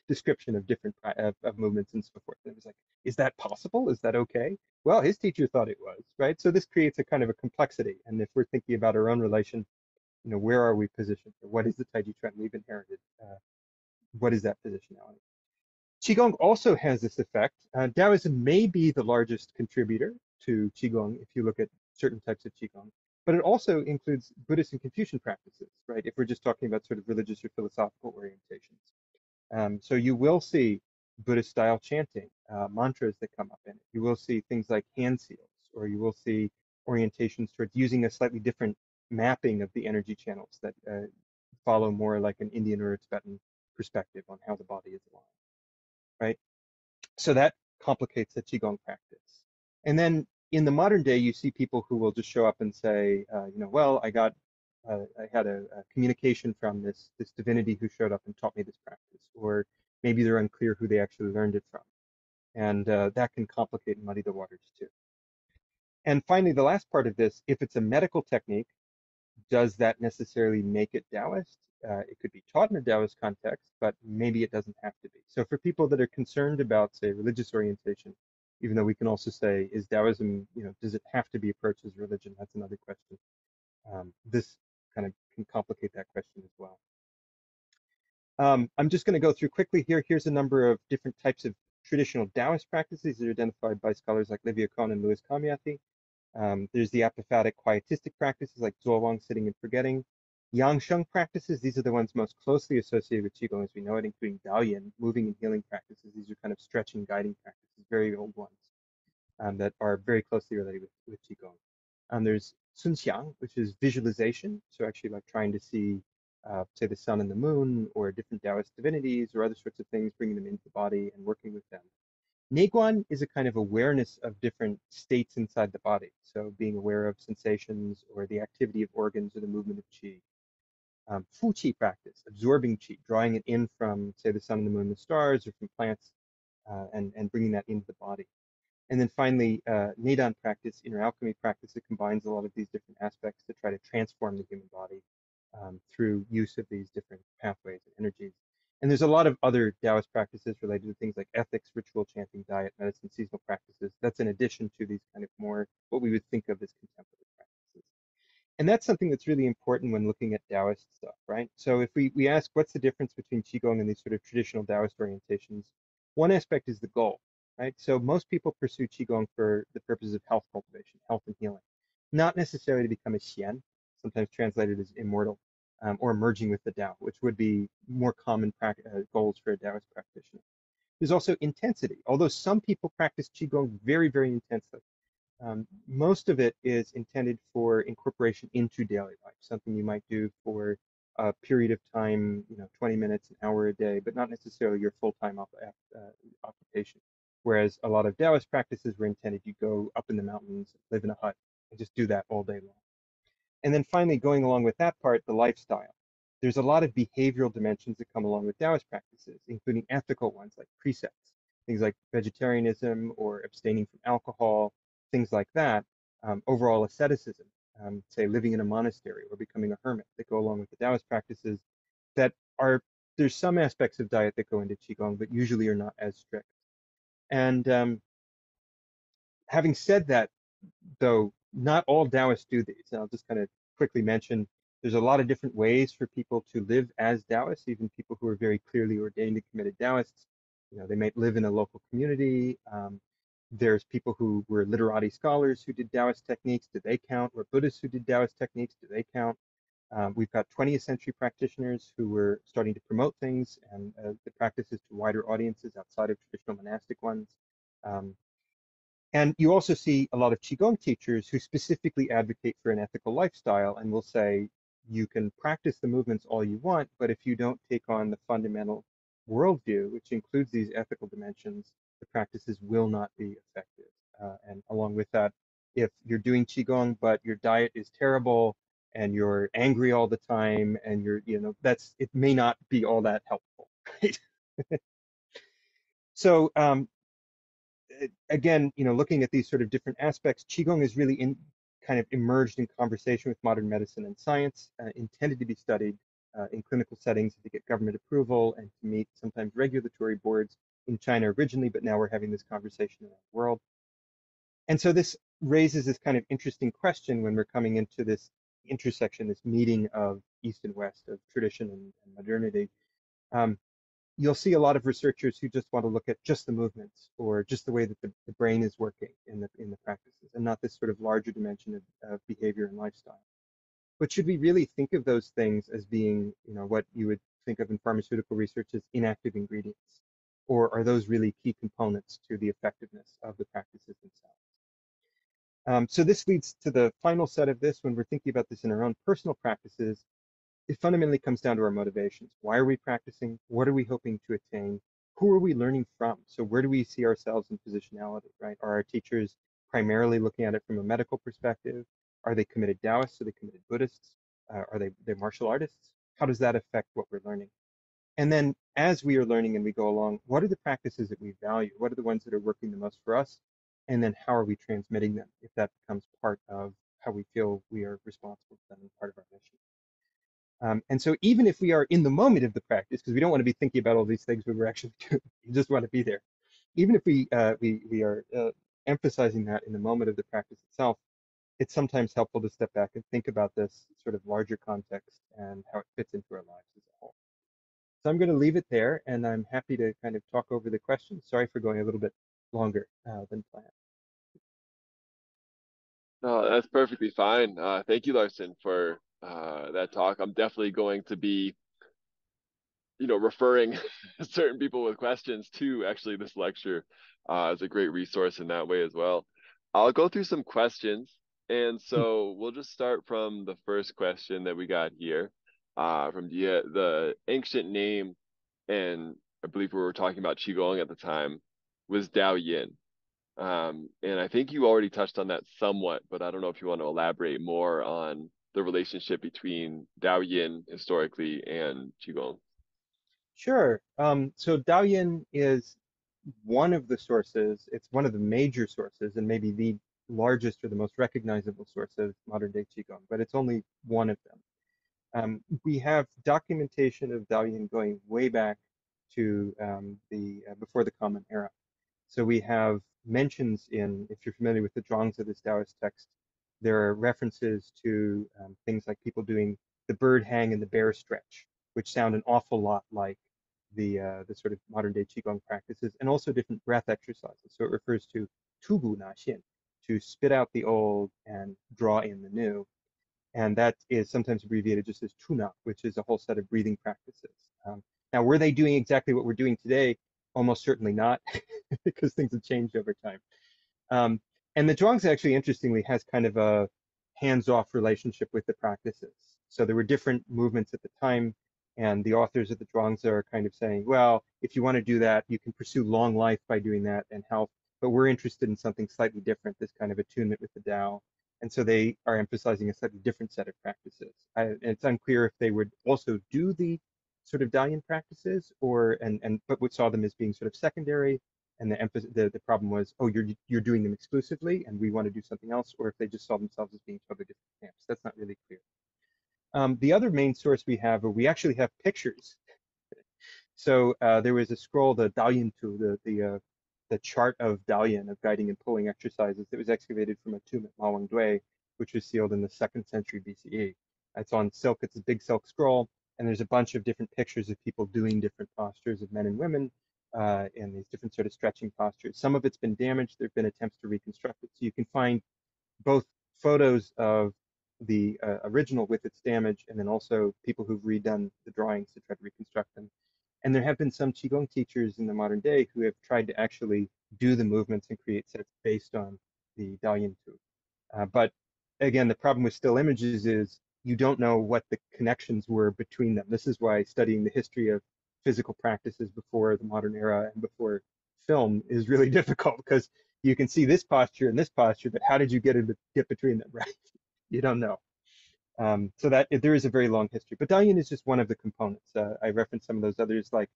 description of different of movements and so forth. And it was like, is that possible? Is that okay? Well, his teacher thought it was, right? So this creates a kind of a complexity. And if we're thinking about our own relation, where are we positioned? Or what is the Taiji Chuan we've inherited? What is that positionality? Qigong also has this effect. Taoism may be the largest contributor to Qigong if you look at certain types of Qigong, but it also includes Buddhist and Confucian practices, right? If we're just talking about sort of religious or philosophical orientations. So you will see Buddhist style chanting, mantras that come up in it. You will see things like hand seals, or you will see orientations towards using a slightly different mapping of the energy channels that follow more like an Indian or a Tibetan perspective on how the body is aligned, right? So that complicates the Qigong practice. And then in the modern day, you see people who will just show up and say, well, I had a communication from this divinity who showed up and taught me this practice, or maybe they're unclear who they actually learned it from, and that can complicate and muddy the waters too. And finally, the last part of this, if it's a medical technique, does that necessarily make it Taoist? It could be taught in a Taoist context, but maybe it doesn't have to be. So for people that are concerned about, say, religious orientation, even though we can also say, is Taoism, does it have to be approached as religion? That's another question. This kind of can complicate that question as well. I'm just going to go through quickly here. Here's a number of different types of traditional Taoist practices that are identified by scholars like Livia Cohn and Louis Kamiathi. There's the apophatic quietistic practices like Zuowang, sitting and forgetting. Yang Sheng practices, these are the ones most closely associated with Qigong as we know it, including Daoyin, moving and healing practices. These are kind of stretching, guiding practices, very old ones that are very closely related with Qigong. There's Sun Xiang, which is visualization, so actually like trying to see, say, the sun and the moon, or different Taoist divinities, or other sorts of things, bringing them into the body and working with them. Neiguan is a kind of awareness of different states inside the body. So being aware of sensations or the activity of organs or the movement of qi. Fu qi practice, absorbing qi, drawing it in from, say, the sun and the moon, the stars, or from plants, and bringing that into the body. And then finally, Neidan practice, inner alchemy practice, that combines a lot of these different aspects to try to transform the human body through use of these different pathways and energies. And there's a lot of other Taoist practices related to things like ethics, ritual, chanting, diet, medicine, seasonal practices. That's in addition to these kind of more what we would think of as contemplative practices. And that's something that's really important when looking at Taoist stuff, right? So if we ask what's the difference between Qigong and these sort of traditional Taoist orientations, one aspect is the goal, right? So most people pursue Qigong for the purposes of health cultivation, health and healing, not necessarily to become a Xian, sometimes translated as immortal, or merging with the Tao, which would be more common goals for a Taoist practitioner. There's also intensity. Although some people practice Qigong very, very intensely, most of it is intended for incorporation into daily life, something you might do for a period of time, 20 minutes, an hour a day, but not necessarily your full-time occupation. Whereas a lot of Taoist practices were intended, you go up in the mountains, live in a hut, and just do that all day long. And then finally, going along with that part, the lifestyle. There's a lot of behavioral dimensions that come along with Taoist practices, including ethical ones like precepts, things like vegetarianism or abstaining from alcohol, things like that. Overall asceticism, say living in a monastery or becoming a hermit, that go along with the Taoist practices that are, there's some aspects of diet that go into Qigong, but usually are not as strict. And having said that, though, not all Taoists do these. And I'll just kind of quickly mention there's a lot of different ways for people to live as Taoists, even people who are very clearly ordained and committed Taoists. They might live in a local community. There's people who were literati scholars who did Taoist techniques. Do they count? Or Buddhists who did Taoist techniques. Do they count? We've got 20th century practitioners who were starting to promote things and the practices to wider audiences outside of traditional monastic ones. And you also see a lot of Qigong teachers who specifically advocate for an ethical lifestyle and will say, you can practice the movements all you want, but if you don't take on the fundamental worldview, which includes these ethical dimensions, the practices will not be effective. And along with that, if you're doing Qigong, but your diet is terrible and you're angry all the time and it may not be all that helpful, right? So again, looking at these sort of different aspects, Qigong is really kind of emerged in conversation with modern medicine and science, intended to be studied in clinical settings to get government approval and to meet sometimes regulatory boards in China originally, but now we're having this conversation around the world. And so this raises this kind of interesting question when we're coming into this intersection, this meeting of East and West, of tradition and modernity. Um, you'll see a lot of researchers who just want to look at just the movements or just the way that the brain is working in the practices and not this sort of larger dimension of behavior and lifestyle. But should we really think of those things as being, what you would think of in pharmaceutical research as inactive ingredients? Or are those really key components to the effectiveness of the practices themselves? So this leads to the final set of this when we're thinking about this in our own personal practices. It fundamentally comes down to our motivations. Why are we practicing? What are we hoping to attain? Who are we learning from? So where do we see ourselves in positionality, right? Are our teachers primarily looking at it from a medical perspective? Are they committed Taoists? Are they committed Buddhists? Are they martial artists? How does that affect what we're learning? And then as we are learning and we go along, what are the practices that we value? What are the ones that are working the most for us? And then how are we transmitting them if that becomes part of how we feel we are responsible for them and part of our mission? And so even if we are in the moment of the practice, because we don't want to be thinking about all these things when we're actually doing, we just want to be there. Even if we are emphasizing that in the moment of the practice itself, it's sometimes helpful to step back and think about this sort of larger context and how it fits into our lives as a whole. So I'm going to leave it there, and I'm happy to kind of talk over the questions. Sorry for going a little bit longer than planned. No, that's perfectly fine. Thank you, Larson, for that talk. I'm definitely going to be, referring certain people with questions to actually this lecture as a great resource in that way as well. I'll go through some questions. And so we'll just start from the first question that we got here from the ancient name, and I believe we were talking about Qigong at the time, was Dao Yin. And I think you already touched on that somewhat, but I don't know if you want to elaborate more on the relationship between Dao Yin historically and Qigong. Sure. So Daoyin is one of the sources. It's one of the major sources, and maybe the largest or the most recognizable source of modern day Qigong, but it's only one of them. We have documentation of Daoyin going way back to the before the Common Era. So we have mentions if you're familiar with the Zhuangzi, this Taoist text, there are references to things like people doing the bird hang and the bear stretch, which sound an awful lot like the sort of modern day Qigong practices, and also different breath exercises. So it refers to tubu na xin, to spit out the old and draw in the new. And that is sometimes abbreviated just as tuna, which is a whole set of breathing practices. Now, were they doing exactly what we're doing today? Almost certainly not, because things have changed over time. Um, and the Zhuangzi actually, interestingly, has kind of a hands-off relationship with the practices. So there were different movements at the time, and the authors of the Zhuangzi are kind of saying, well, if you want to do that, you can pursue long life by doing that and health, but we're interested in something slightly different, this kind of attunement with the Tao. And so they are emphasizing a slightly different set of practices. It's unclear if they would also do the sort of Dalian practices, but we saw them as being sort of secondary, and the problem was, oh, you're doing them exclusively, and we want to do something else, or if they just saw themselves as being totally different camps. That's not really clear. The other main source we have, or we actually have pictures. So there was a scroll, the Daoyin Tu, the chart of Dalian, of guiding and pulling exercises, that was excavated from a tomb at Mawangdui, which was sealed in the 2nd century BCE. It's on silk, it's a big silk scroll, and there's a bunch of different pictures of people doing different postures of men and women and these different sort of stretching postures. Some of it's been damaged. There have been attempts to reconstruct it. So you can find both photos of the original with its damage, and then also people who've redone the drawings to try to reconstruct them. And there have been some Qigong teachers in the modern day who have tried to actually do the movements and create sets based on the Dalian Tu. But again, the problem with still images is you don't know what the connections were between them. This is why studying the history of physical practices before the modern era and before film is really difficult, because you can see this posture and this posture, but how did you get between them, right? You don't know. So that there is a very long history, but Dalian is just one of the components. I referenced some of those others, like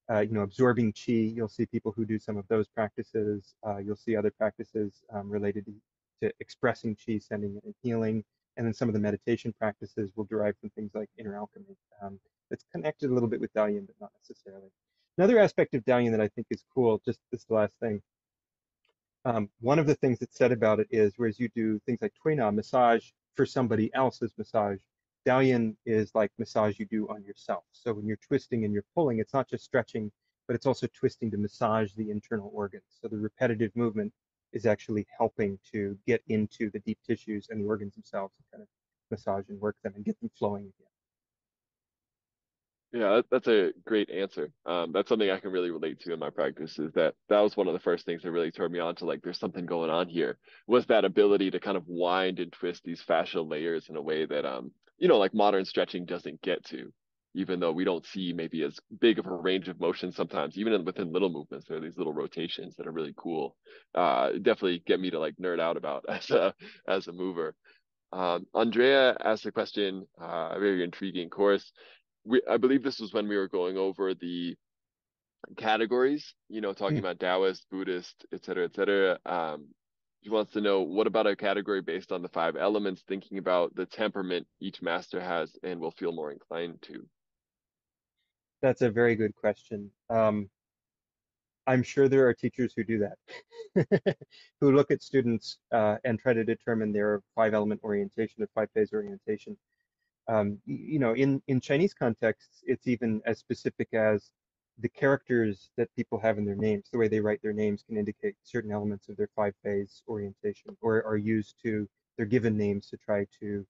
absorbing qi. You'll see people who do some of those practices. You'll see other practices related to expressing qi, sending it, and healing. And then some of the meditation practices will derive from things like inner alchemy. That's connected a little bit with Dalian, but not necessarily. Another aspect of Dalian that I think is cool, just this last thing, one of the things that's said about it is, whereas you do things like Tuina, massage for somebody else's massage, Dalian is like massage you do on yourself. So when you're twisting and you're pulling, it's not just stretching, but it's also twisting to massage the internal organs. So the repetitive movement is actually helping to get into the deep tissues and the organs themselves and kind of massage and work them and get them flowing again. Yeah, that's a great answer. That's something I can really relate to in my practice. Is that was one of the first things that really turned me on to like there's something going on here. Was that ability to kind of wind and twist these fascial layers in a way that like modern stretching doesn't get to, even though we don't see maybe as big of a range of motion sometimes. Even within little movements, there are these little rotations that are really cool. Definitely get me to like nerd out about as a mover. Andrea asked a question, a very intriguing course. I believe this was when we were going over the categories, talking Hmm. about Taoist, Buddhist, et cetera, et cetera. She wants to know what about a category based on the five elements, thinking about the temperament each master has and will feel more inclined to. That's a very good question. I'm sure there are teachers who do that, who look at students and try to determine their five-element orientation or five-phase orientation. In Chinese contexts, it's even as specific as the characters that people have in their names. The way they write their names can indicate certain elements of their five-phase orientation, or are used to their given names to try to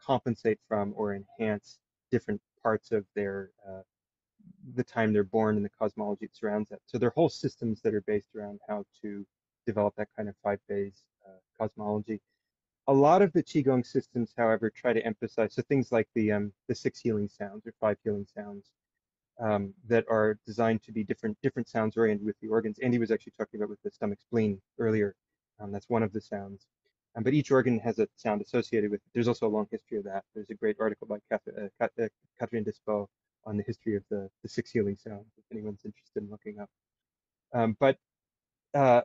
compensate from or enhance different parts of the time they're born and the cosmology that surrounds that. So there are whole systems that are based around how to develop that kind of five-phase cosmology. A lot of the qigong systems, however, try to emphasize so things like the six healing sounds or five healing sounds that are designed to be different sounds oriented with the organs. Andy was actually talking about with the stomach spleen earlier. That's one of the sounds. But each organ has a sound associated with it. There's also a long history of that. There's a great article by Catherine Despo on the history of the six healing sounds, if anyone's interested in looking up. But uh,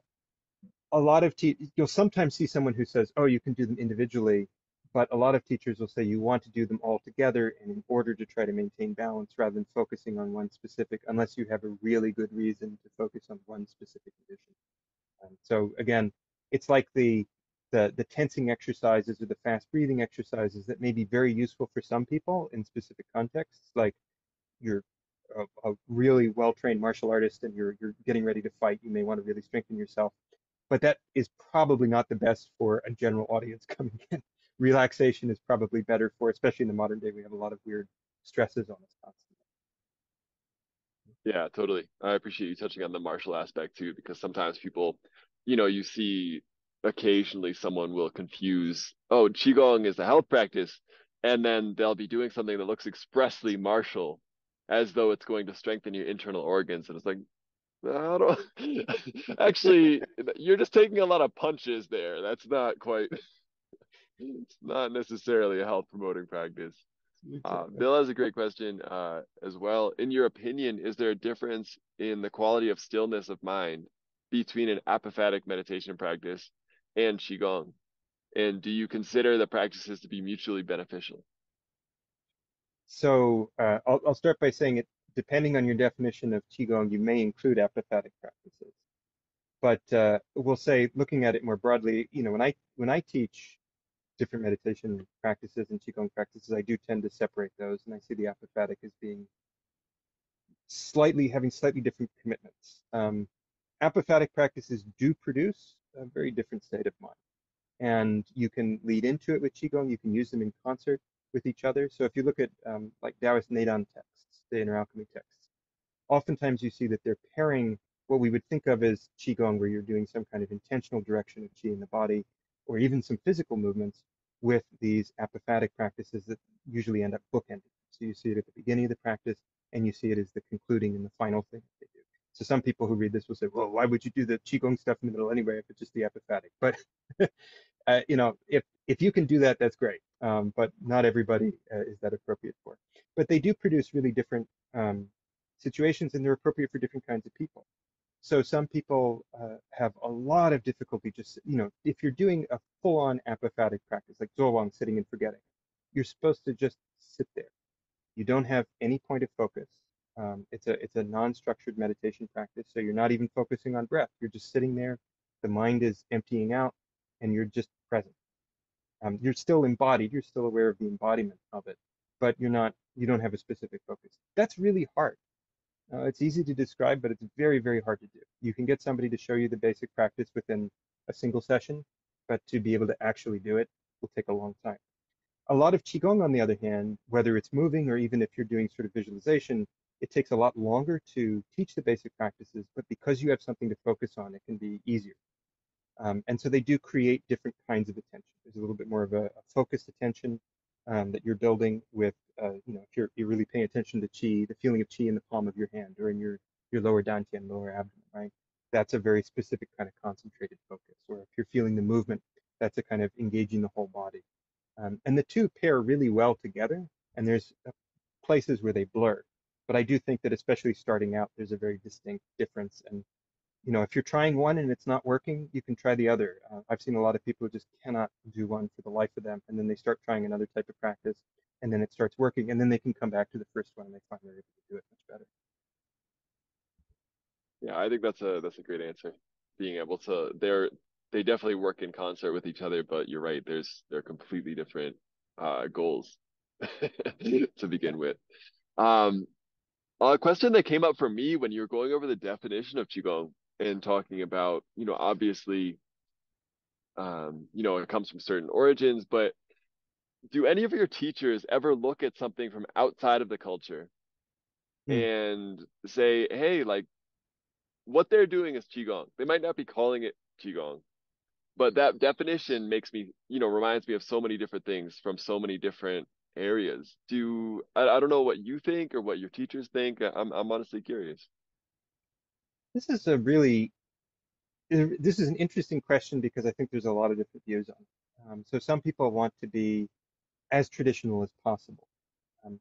a lot of you'll sometimes see someone who says, "Oh, you can do them individually," but a lot of teachers will say you want to do them all together, and in order to try to maintain balance, rather than focusing on one specific, unless you have a really good reason to focus on one specific condition. So again, it's like the tensing exercises or the fast breathing exercises that may be very useful for some people in specific contexts, like you're a really well-trained martial artist and you're getting ready to fight, you may want to really strengthen yourself. But that is probably not the best for a general audience coming in. Relaxation is probably better for, especially in the modern day, we have a lot of weird stresses on us constantly. Yeah, totally. I appreciate you touching on the martial aspect too, because sometimes people, you see occasionally someone will confuse, oh, Qigong is a health practice, and then they'll be doing something that looks expressly martial, as though it's going to strengthen your internal organs. And it's like, I don't, actually, you're just taking a lot of punches there. That's not quite, it's not necessarily a health promoting practice. Exactly. Bill has a great question as well. In your opinion, is there a difference in the quality of stillness of mind between an apophatic meditation practice and Qigong? And do you consider the practices to be mutually beneficial? So I'll start by saying it, depending on your definition of Qigong, you may include apophatic practices. But we'll say, looking at it more broadly, when I teach different meditation practices and qigong practices, I do tend to separate those, and I see the apophatic as being having slightly different commitments. Apophatic practices do produce a very different state of mind, and you can lead into it with qigong. You can use them in concert with each other. So if you look at like Taoist Neidan texts, the inner alchemy texts, oftentimes you see that they're pairing what we would think of as qigong, where you're doing some kind of intentional direction of qi in the body, or even some physical movements, with these apophatic practices that usually end up bookended. So you see it at the beginning of the practice, and you see it as the concluding and the final thing that they do. So some people who read this will say, "Well, why would you do the qigong stuff in the middle anyway if it's just the apophatic?" But if you can do that, that's great. But not everybody is that appropriate for. But they do produce really different situations, and they're appropriate for different kinds of people. So some people have a lot of difficulty just, if you're doing a full-on apophatic practice, like Zhuang sitting and forgetting, you're supposed to just sit there. You don't have any point of focus. It's a non-structured meditation practice, so you're not even focusing on breath. You're just sitting there. The mind is emptying out, and you're just present. You're still embodied. You're still aware of the embodiment of it, but you're not. You don't have a specific focus. That's really hard. It's easy to describe, but it's very, very hard to do. You can get somebody to show you the basic practice within a single session, but to be able to actually do it will take a long time. A lot of Qigong, on the other hand, whether it's moving or even if you're doing sort of visualization, it takes a lot longer to teach the basic practices, but because you have something to focus on, it can be easier. And so they do create different kinds of attention. There's a little bit more of a focused attention that you're building with, if you're really paying attention to qi, the feeling of qi in the palm of your hand or in your lower dantian, lower abdomen, right? That's a very specific kind of concentrated focus. Or if you're feeling the movement, that's a kind of engaging the whole body. And the two pair really well together, and there's places where they blur. But I do think that especially starting out, there's a very distinct difference. And if you're trying one and it's not working, you can try the other. I've seen a lot of people who just cannot do one for the life of them, and then they start trying another type of practice, and then it starts working, and then they can come back to the first one and they find they're able to do it much better. Yeah, I think that's a great answer. Being able to, they definitely work in concert with each other, but you're right. They're completely different goals to Yeah. begin with. Um, a question that came up for me when you were going over the definition of qigong and talking about, obviously, it comes from certain origins, but do any of your teachers ever look at something from outside of the culture Hmm. and say, hey, like what they're doing is qigong. They might not be calling it qigong, but that definition makes me, reminds me of so many different things from so many different areas. I don't know what you think or what your teachers think. I'm honestly curious. This is a really this is an interesting question because I think there's a lot of different views on it. So some people want to be as traditional as possible.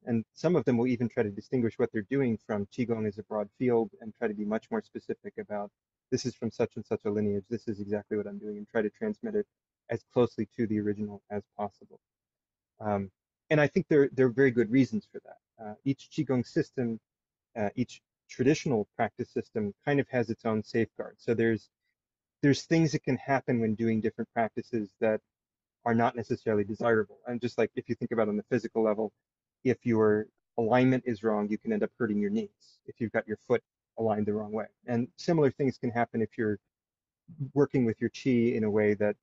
And some of them will even try to distinguish what they're doing from Qigong as a broad field and try to be much more specific about this is from such and such a lineage, this is exactly what I'm doing, and try to transmit it as closely to the original as possible. Um, and I think there are very good reasons for that. Each Qigong system, each traditional practice system kind of has its own safeguards. So there's things that can happen when doing different practices that are not necessarily desirable. And just like if you think about on the physical level, if your alignment is wrong, you can end up hurting your knees if you've got your foot aligned the wrong way. And similar things can happen if you're working with your chi in a way that,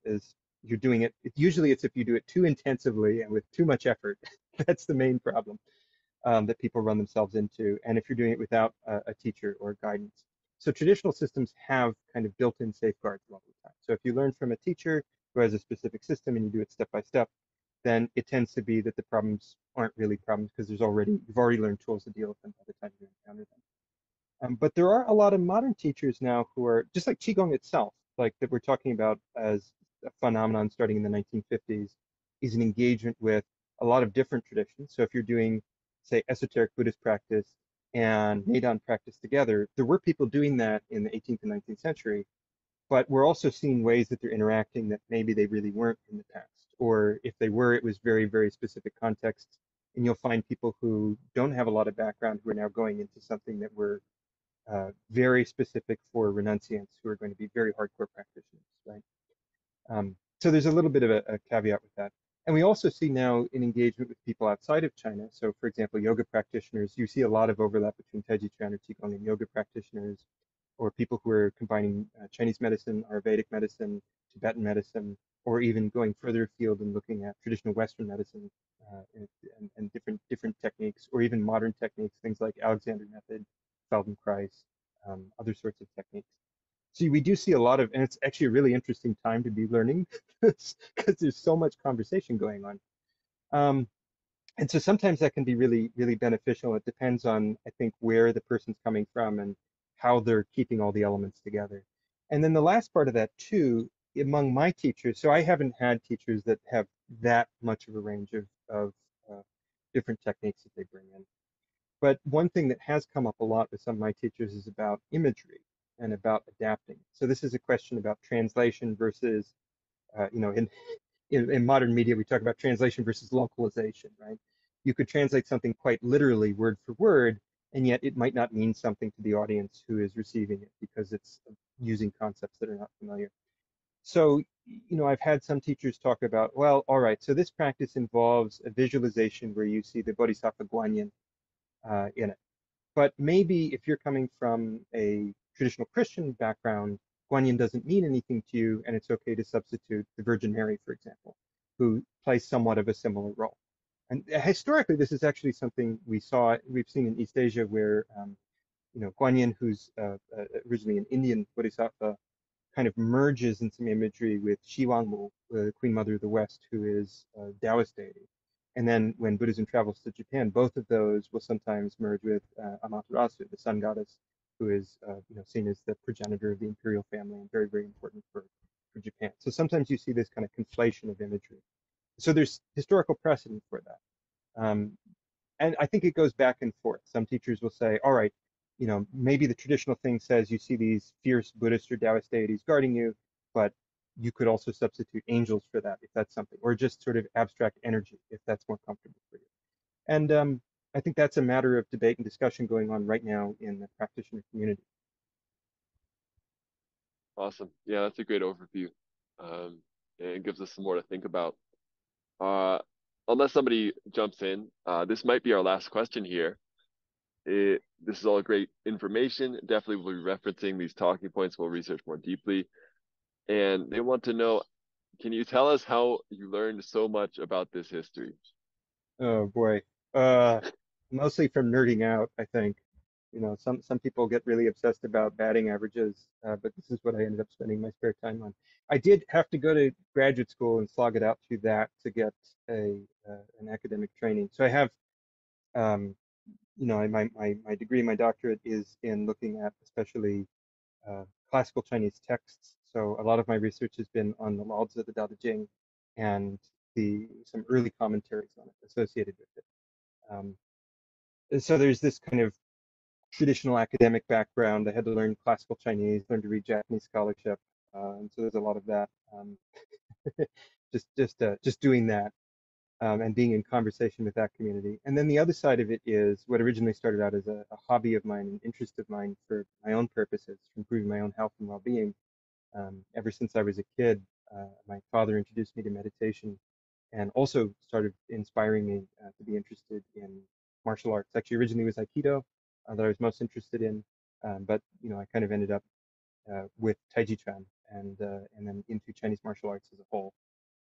is you're doing it. Usually it's if you do it too intensively and with too much effort. That's the main problem that people run themselves into. And if you're doing it without a teacher or guidance. So traditional systems have kind of built-in safeguards a lot of the time. So if you learn from a teacher who has a specific system and you do it step by step, then it tends to be that the problems aren't really problems because you've already learned tools to deal with them by the time you encounter them. But there are a lot of modern teachers now who are just like Qigong itself, like that we're talking about as a phenomenon starting in the 1950s, is an engagement with a lot of different traditions. So if you're doing, say, esoteric Buddhist practice and Neidan practice together, there were people doing that in the 18th and 19th century, but we're also seeing ways that they're interacting that maybe they really weren't in the past. Or if they were, it was very, very specific contexts. And you'll find people who don't have a lot of background who are now going into something that we're very specific for renunciants who are going to be very hardcore practitioners, right? So there's a little bit of a caveat with that. And we also see now in engagement with people outside of China. So for example, yoga practitioners, you see a lot of overlap between Taiji Chuan or Qigong and yoga practitioners, or people who are combining Chinese medicine, Ayurvedic medicine, Tibetan medicine, or even going further afield and looking at traditional Western medicine and different techniques, or even modern techniques, things like Alexander Method, Feldenkrais, other sorts of techniques. So we do see a lot of, and it's actually a really interesting time to be learning because there's so much conversation going on. Um, and so sometimes that can be really, really beneficial. It depends on, I think, where the person's coming from and how they're keeping all the elements together. And then the last part of that too, among my teachers, so I haven't had teachers that have that much of a range of uh, different techniques that they bring in. But one thing that has come up a lot with some of my teachers is about imagery and about adapting. So this is a question about translation versus, you know, in modern media, we talk about translation versus localization, right? You could translate something quite literally, word for word, and yet it might not mean something to the audience who is receiving it because it's using concepts that are not familiar. So, you know, I've had some teachers talk about, well, all right, so this practice involves a visualization where you see the Bodhisattva Guanyin in it. But maybe if you're coming from a traditional Christian background, Guanyin doesn't mean anything to you, and it's okay to substitute the Virgin Mary, for example, who plays somewhat of a similar role. And historically, this is actually something we've seen in East Asia, where you know, Guanyin, who's originally an Indian bodhisattva, kind of merges in some imagery with Shi Wangmu, the Queen Mother of the West, who is a Taoist deity. And then when Buddhism travels to Japan, both of those will sometimes merge with Amaterasu, the sun goddess, who is you know, seen as the progenitor of the imperial family and very, very important for Japan. So sometimes you see this kind of conflation of imagery. So there's historical precedent for that. And I think it goes back and forth. Some teachers will say, all right, you know, maybe the traditional thing says you see these fierce Buddhist or Taoist deities guarding you, but you could also substitute angels for that if that's something, or just sort of abstract energy if that's more comfortable for you. And I think that's a matter of debate and discussion going on right now in the practitioner community. Awesome. Yeah, that's a great overview. And it gives us some more to think about. Uh, Unless somebody jumps in, this might be our last question here. This is all great information. Definitely we'll be referencing these talking points. We'll research more deeply. And they want to know, can you tell us how you learned so much about this history? Oh boy. Uh, Mostly from nerding out, I think. You know, some people get really obsessed about batting averages, but this is what I ended up spending my spare time on. I did have to go to graduate school and slog it out through that to get an academic training. So I have, um, you know, my degree, my doctorate is in looking at especially classical Chinese texts. So a lot of my research has been on the Lao Tzu, the Tao Te Ching, and some early commentaries on it associated with it. Um, and so there's this kind of traditional academic background. I had to learn classical Chinese, learn to read Japanese scholarship, and so there's a lot of that. Just doing that and being in conversation with that community. And then the other side of it is what originally started out as a hobby of mine, an interest of mine for my own purposes, for improving my own health and well-being. Ever since I was a kid, my father introduced me to meditation and also started inspiring me to be interested in martial arts. Actually, originally it was Aikido that I was most interested in, but you know, I kind of ended up with Tai Chi Chuan and then into Chinese martial arts as a whole.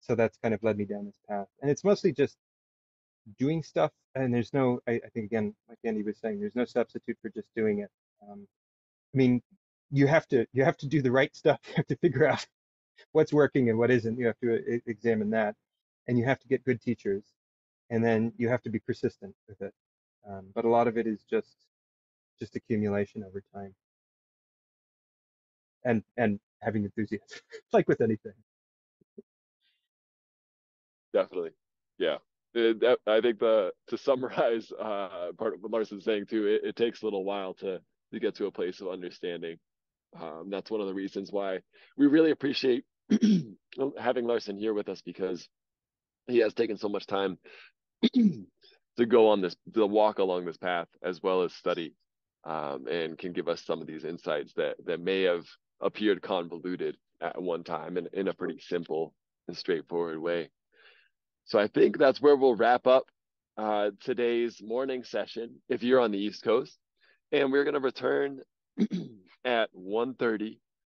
So that's kind of led me down this path, and it's mostly just doing stuff. And there's no, I think again, like Andy was saying, there's no substitute for just doing it. I mean, you have to do the right stuff. You have to figure out what's working and what isn't. You have to examine that, and you have to get good teachers, and then you have to be persistent with it. But a lot of it is just accumulation over time, and having enthusiasm, like with anything. Definitely. Yeah. I think to summarize part of what Larson's saying too, it takes a little while to get to a place of understanding. That's one of the reasons why we really appreciate having Larson here with us, because he has taken so much time to go on this, to walk along this path as well as study, and can give us some of these insights that may have appeared convoluted at one time in a pretty simple and straightforward way. So I think that's where we'll wrap up today's morning session if you're on the East Coast. And we're going to return at 1:30